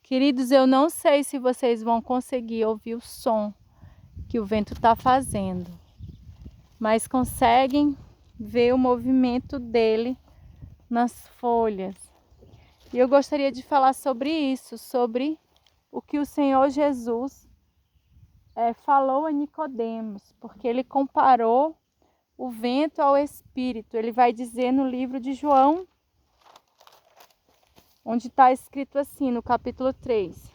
Queridos, eu não sei se vocês vão conseguir ouvir o som que o vento está fazendo, mas conseguem ver o movimento dele nas folhas. E eu gostaria de falar sobre isso, sobre o que o Senhor Jesus falou a Nicodemos, porque ele comparou o vento ao Espírito. Ele vai dizer no livro de João, onde está escrito assim, no capítulo 3.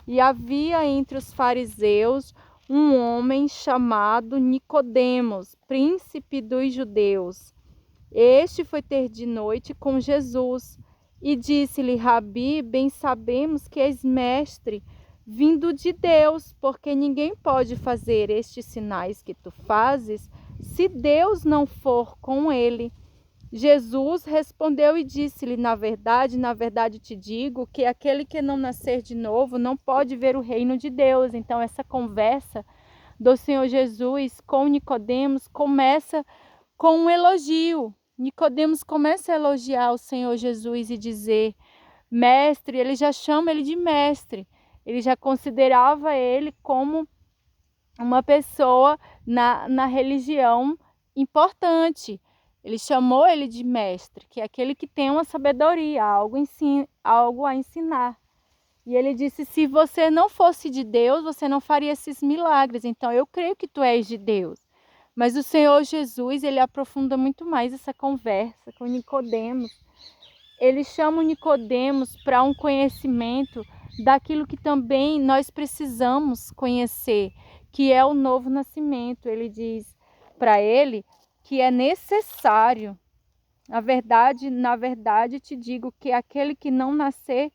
E havia entre os fariseus um homem chamado Nicodemos, príncipe dos judeus. Este foi ter de noite com Jesus e disse-lhe: Rabi, bem sabemos que és mestre, vindo de Deus, porque ninguém pode fazer estes sinais que tu fazes, se Deus não for com ele. Jesus respondeu e disse-lhe: na verdade te digo que aquele que não nascer de novo não pode ver o reino de Deus. Então essa conversa do Senhor Jesus com Nicodemos começa com um elogio. Nicodemos começa a elogiar o Senhor Jesus e dizer: mestre, ele já chama ele de mestre. Ele já considerava ele como uma pessoa na religião importante. Ele chamou ele de mestre, que é aquele que tem uma sabedoria, algo a ensinar. E ele disse: se você não fosse de Deus, você não faria esses milagres. Então eu creio que tu és de Deus. Mas o Senhor Jesus, ele aprofunda muito mais essa conversa com Nicodemos. Ele chama o Nicodemos para um conhecimento daquilo que também nós precisamos conhecer, que é o novo nascimento. Ele diz para ele que é necessário. Na verdade te digo que aquele que não nascer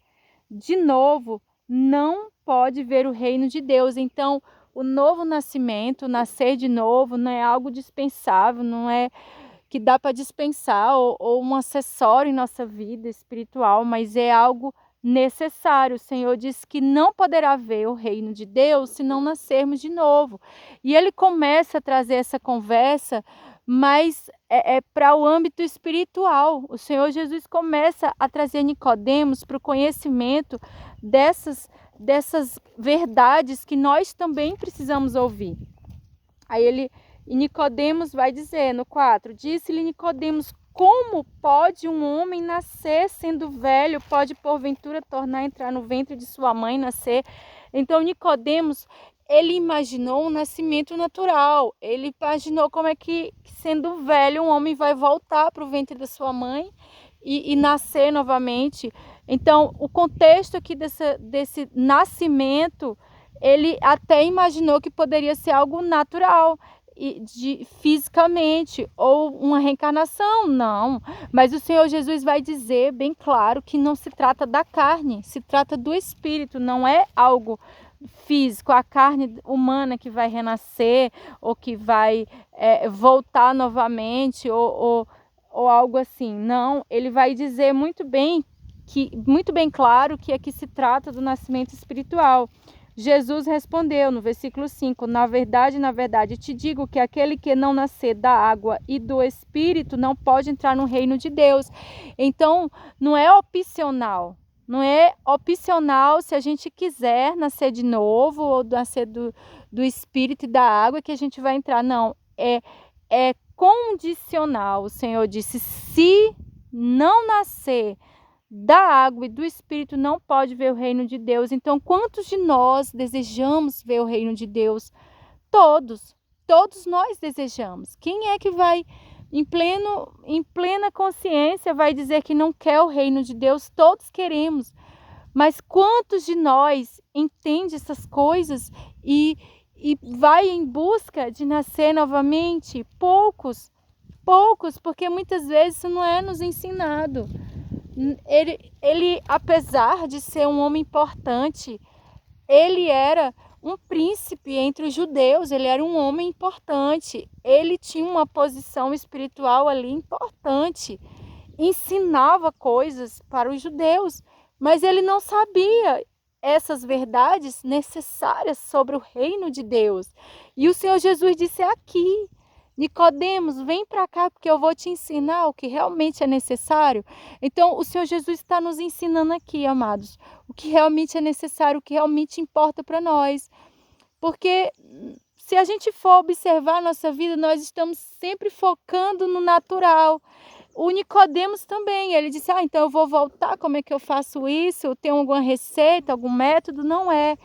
de novo não pode ver o reino de Deus. Então, o novo nascimento, nascer de novo, não é algo dispensável, não é que dá para dispensar ou um acessório em nossa vida espiritual, mas é algo necessário. O Senhor diz que não poderá ver o reino de Deus se não nascermos de novo. E ele começa a trazer essa conversa, mas para o âmbito espiritual. O Senhor Jesus começa a trazer Nicodemos para o conhecimento dessas verdades que nós também precisamos ouvir. Aí Nicodemos vai dizer no 4, disse-lhe Nicodemos: como pode um homem nascer sendo velho? Pode porventura tornar a entrar no ventre de sua mãe e nascer? Então Nicodemos, ele imaginou um nascimento natural. Ele imaginou como é que, sendo velho, um homem vai voltar para o ventre da sua mãe e nascer novamente. Então, o contexto aqui desse nascimento, ele até imaginou que poderia ser algo natural, fisicamente, ou uma reencarnação, não. Mas o Senhor Jesus vai dizer bem claro que não se trata da carne, se trata do espírito, não é algo físico, a carne humana que vai renascer, ou que vai voltar novamente, ou algo assim. Não, ele vai dizer muito bem claro que aqui se trata do nascimento espiritual. Jesus respondeu no versículo 5, na verdade te digo que aquele que não nascer da água e do Espírito não pode entrar no reino de Deus. Então, não é opcional. Não é opcional se a gente quiser nascer de novo ou nascer do Espírito e da água que a gente vai entrar. Não, é condicional. O Senhor disse, se não nascer da água e do Espírito não pode ver o reino de Deus. Então, quantos de nós desejamos ver o reino de Deus? Todos nós desejamos. Quem é que vai, em plena consciência, vai dizer que não quer o reino de Deus? Todos queremos. Mas quantos de nós entende essas coisas e vai em busca de nascer novamente? Poucos, porque muitas vezes isso não é nos ensinado. Ele, apesar de ser um homem importante, ele era um príncipe entre os judeus, ele era um homem importante, ele tinha uma posição espiritual ali importante, ensinava coisas para os judeus, mas ele não sabia essas verdades necessárias sobre o reino de Deus. E o Senhor Jesus disse aqui Nicodemos, vem para cá porque eu vou te ensinar o que realmente é necessário. Então, o Senhor Jesus está nos ensinando aqui, amados, o que realmente é necessário, o que realmente importa para nós. Porque se a gente for observar a nossa vida, nós estamos sempre focando no natural. O Nicodemos também, ele disse, então eu vou voltar, como é que eu faço isso? Eu tenho alguma receita, algum método? Não é.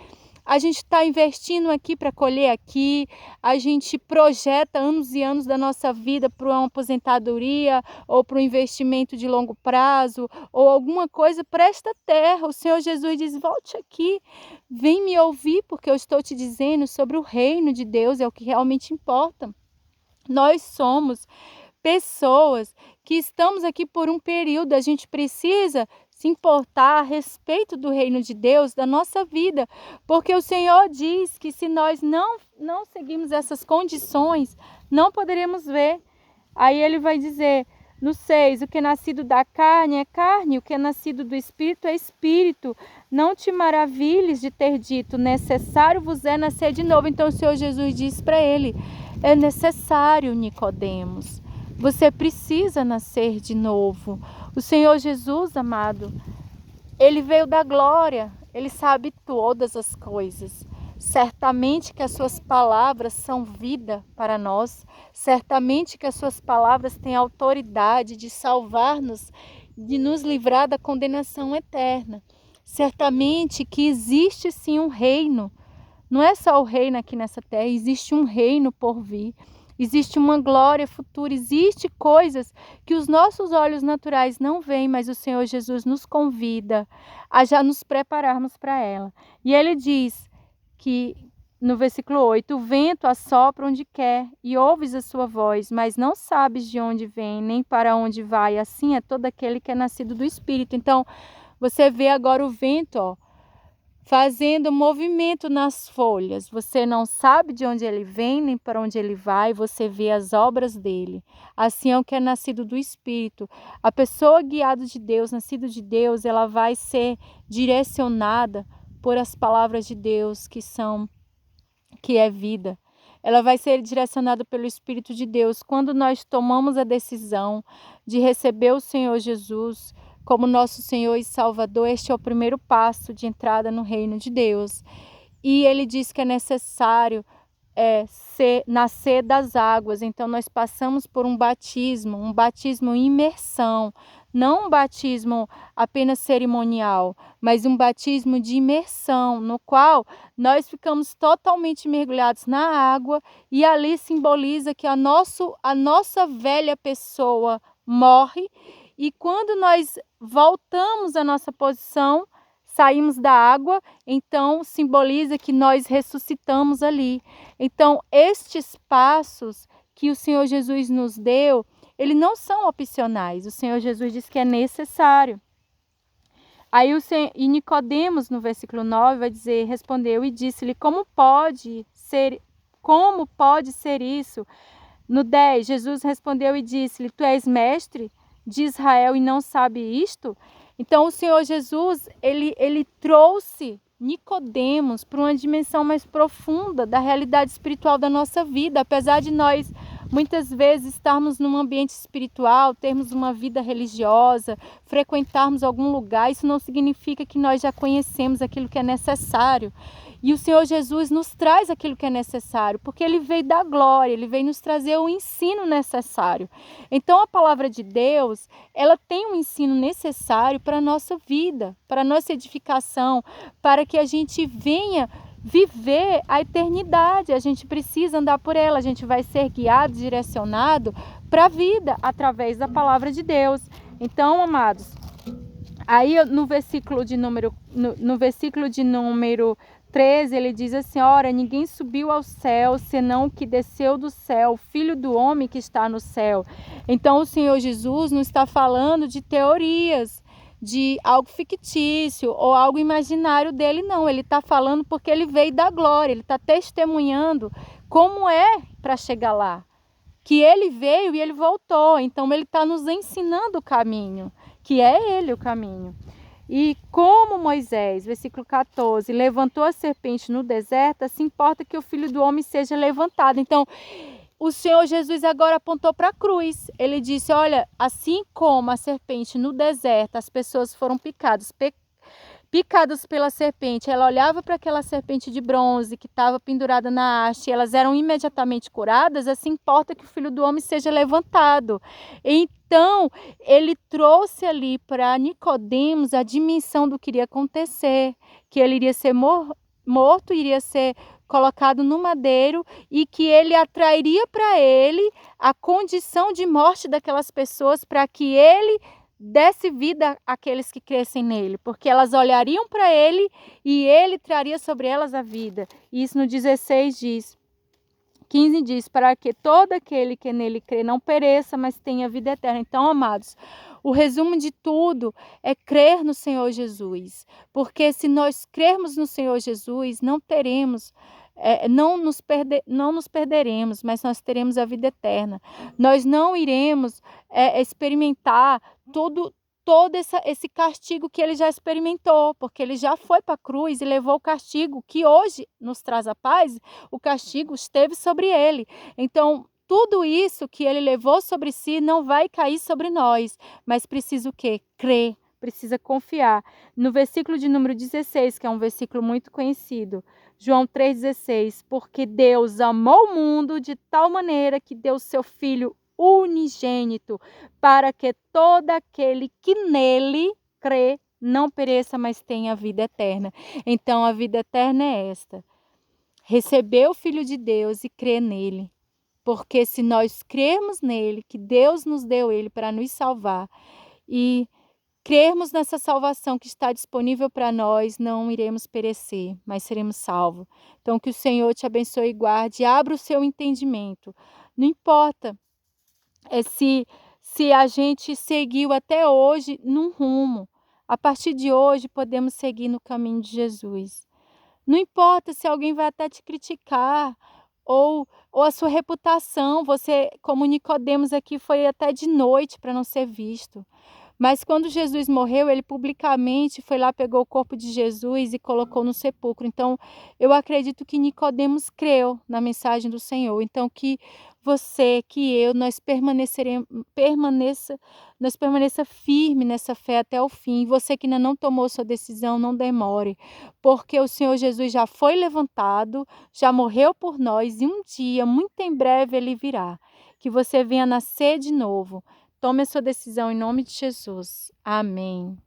A gente está investindo aqui para colher aqui, a gente projeta anos e anos da nossa vida para uma aposentadoria ou para um investimento de longo prazo ou alguma coisa para esta terra. O Senhor Jesus diz, volte aqui, vem me ouvir porque eu estou te dizendo sobre o reino de Deus, é o que realmente importa. Nós somos pessoas que estamos aqui por um período, a gente precisa se importar a respeito do reino de Deus, da nossa vida, porque o Senhor diz que se nós não seguirmos essas condições, não poderemos ver. Aí ele vai dizer no 6, o que é nascido da carne é carne, o que é nascido do Espírito é Espírito. Não te maravilhes de ter dito, necessário vos é nascer de novo. Então o Senhor Jesus diz para ele, é necessário, Nicodemos. Você precisa nascer de novo. O Senhor Jesus, amado, ele veio da glória, ele sabe todas as coisas. Certamente que as suas palavras são vida para nós. Certamente que as suas palavras têm autoridade de salvar-nos, de nos livrar da condenação eterna. Certamente que existe sim um reino. Não é só o reino aqui nessa terra, existe um reino por vir. Existe uma glória futura, existe coisas que os nossos olhos naturais não veem, mas o Senhor Jesus nos convida a já nos prepararmos para ela. E ele diz que no versículo 8, o vento assopra onde quer e ouves a sua voz, mas não sabes de onde vem, nem para onde vai. Assim é todo aquele que é nascido do Espírito. Então, você vê agora o vento, fazendo movimento nas folhas. Você não sabe de onde ele vem, nem para onde ele vai, você vê as obras dele. Assim é o que é nascido do Espírito. A pessoa guiada de Deus, nascida de Deus, ela vai ser direcionada por as palavras de Deus, que é vida. Ela vai ser direcionada pelo Espírito de Deus. Quando nós tomamos a decisão de receber o Senhor Jesus como nosso Senhor e Salvador, este é o primeiro passo de entrada no reino de Deus. E ele diz que é necessário nascer das águas. Então nós passamos por um batismo em imersão, não um batismo apenas cerimonial, mas um batismo de imersão, no qual nós ficamos totalmente mergulhados na água e ali simboliza que a nossa velha pessoa morre. E quando nós voltamos à nossa posição, saímos da água, então simboliza que nós ressuscitamos ali. Então, estes passos que o Senhor Jesus nos deu, eles não são opcionais. O Senhor Jesus diz que é necessário. Aí e Nicodemos, no versículo 9, vai dizer, respondeu e disse-lhe, como pode ser isso? No 10, Jesus respondeu e disse-lhe, tu és mestre de Israel e não sabe isto? Então, o Senhor Jesus, ele trouxe Nicodemos para uma dimensão mais profunda da realidade espiritual da nossa vida. Apesar de nós, muitas vezes, estarmos num ambiente espiritual, termos uma vida religiosa, frequentarmos algum lugar, isso não significa que nós já conhecemos aquilo que é necessário. E o Senhor Jesus nos traz aquilo que é necessário, porque Ele veio da glória, Ele veio nos trazer o ensino necessário. Então, a palavra de Deus, ela tem um ensino necessário para a nossa vida, para a nossa edificação, para que a gente venha viver a eternidade. A gente precisa andar por ela, a gente vai ser guiado, direcionado para a vida através da palavra de Deus. Então, amados, aí no versículo de número 13, ele diz assim, ora, ninguém subiu ao céu, senão o que desceu do céu, o Filho do Homem que está no céu. Então, o Senhor Jesus não está falando de teorias, de algo fictício ou algo imaginário dele, não. Ele está falando porque ele veio da glória, ele está testemunhando como é para chegar lá. Que ele veio e ele voltou, então ele está nos ensinando o caminho, que é ele o caminho. E como Moisés, versículo 14, levantou a serpente no deserto, assim importa que o Filho do Homem seja levantado. Então, o Senhor Jesus agora apontou para a cruz. Ele disse, olha, assim como a serpente no deserto, as pessoas foram picadas pela serpente. Ela olhava para aquela serpente de bronze que estava pendurada na haste, e elas eram imediatamente curadas. Assim importa que o Filho do Homem seja levantado. Então, ele trouxe ali para Nicodemos a dimensão do que iria acontecer, que ele iria ser morto, iria ser colocado no madeiro, e que ele atrairia para ele a condição de morte daquelas pessoas, para que ele desse vida àqueles que crescem nele, porque elas olhariam para ele e ele traria sobre elas a vida. Isso no 16 diz. 15 diz, para que todo aquele que nele crê não pereça, mas tenha vida eterna. Então, amados, o resumo de tudo é crer no Senhor Jesus, porque se nós crermos no Senhor Jesus, não teremos, não nos perderemos, mas nós teremos a vida eterna. Nós não iremos experimentar todo esse castigo que ele já experimentou, porque ele já foi para a cruz e levou o castigo que hoje nos traz a paz. O castigo esteve sobre ele. Então, tudo isso que ele levou sobre si não vai cair sobre nós, mas precisa o quê? Crer, precisa confiar. No versículo de número 16, que é um versículo muito conhecido, João 3,16, porque Deus amou o mundo de tal maneira que deu seu Filho unigênito, para que todo aquele que nele crê não pereça, mas tenha a vida eterna. Então, a vida eterna é esta: receber o Filho de Deus e crer nele. Porque se nós crermos nele, que Deus nos deu ele para nos salvar, e crermos nessa salvação que está disponível para nós, não iremos perecer, mas seremos salvos. Então, que o Senhor te abençoe e guarde, abra o seu entendimento. Não importa se a gente seguiu até hoje num rumo. A partir de hoje, podemos seguir no caminho de Jesus. Não importa se alguém vai até te criticar, ou a sua reputação. Você, como Nicodemos aqui, foi até de noite para não ser visto. Mas quando Jesus morreu, ele publicamente foi lá, pegou o corpo de Jesus e colocou no sepulcro. Então, eu acredito que Nicodemos creu na mensagem do Senhor. Então, que você, que eu, nós permaneça firme nessa fé até o fim. Você que ainda não tomou sua decisão, não demore, porque o Senhor Jesus já foi levantado, já morreu por nós, e um dia, muito em breve, ele virá. Que você venha nascer de novo. Tome a sua decisão em nome de Jesus. Amém.